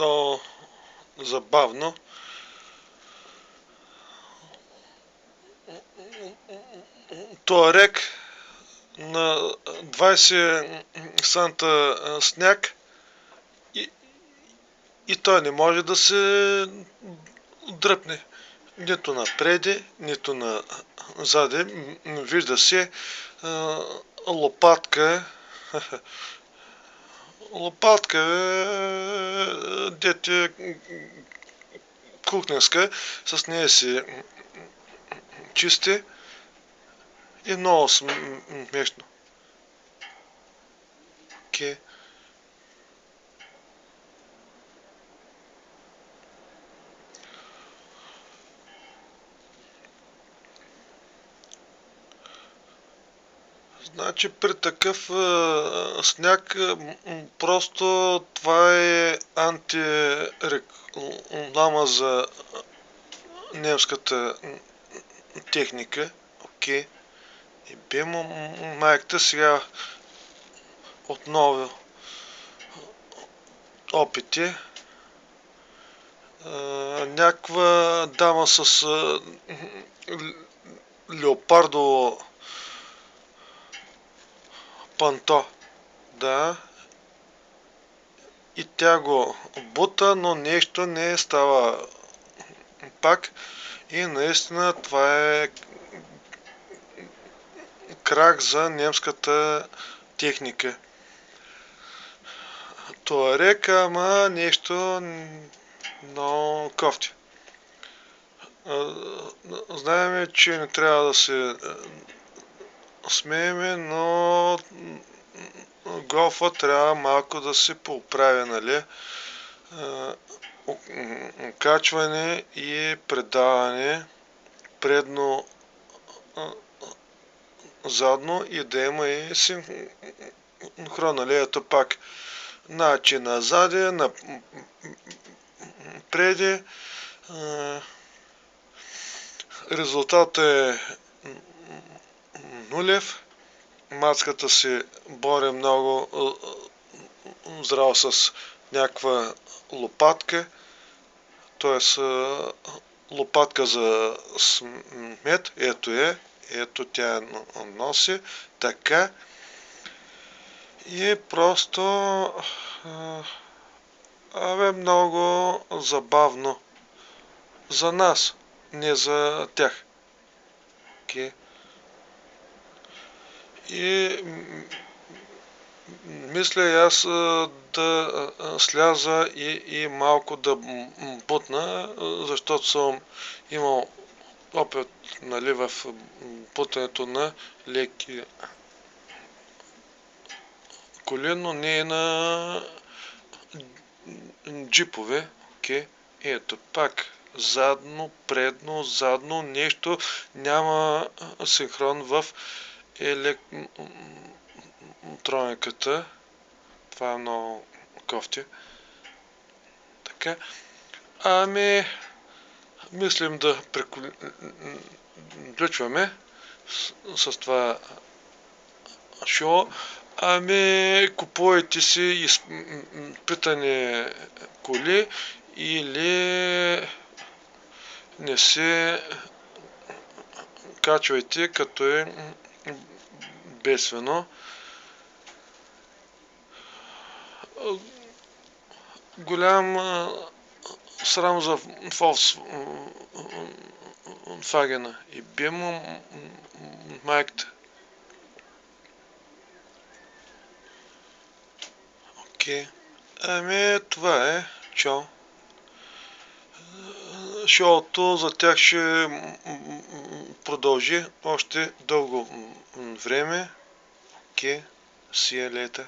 много забавно. Туарек на 20 санта сняг и той не може да се дръпне. Нито напреди, нито назади. Вижда се лопатка. Лопатка дете кухненска, с нея си чисти и много смешно. Okay. Значи при такъв сняг просто това е антиреклама за немската техника. Окей. И бе му майката сега отново опити. Някаква дама с леопардово панто, да, и тя го бута, но нещо не става пак и наистина това е крах за немската техника. Туарек, ама нещо много кофти. Знаем, че не трябва да се смееме, но голфа трябва малко да се поправи, нали? Качване и предаване предно задно и да има и синхрон, нали? Ето пак значи назади, напреди. Резултатът е нулев. Мацката се бори много здраво с някаква лопатка, т.е. лопатка за смет, ето тя носи, така и просто много забавно за нас, не за тях. Okay. И мисля аз да сляза и малко да бутна, защото съм имал опит, нали, в бутането на леки коли, но не на джипове. Okay. Ето пак задно, предно, задно, нещо няма синхрон в електрониката. Това е много кофти. Така. Ами, мислим да приключваме с това шоу. Ами, купувайте си изпитани коли или не се качвайте, като е бедствено. Голям срам за Volkswagen и бе му майката. Окей. Ами, това е. Чао. Шоуто за тях ще продължи още дълго време. Окей. See you later.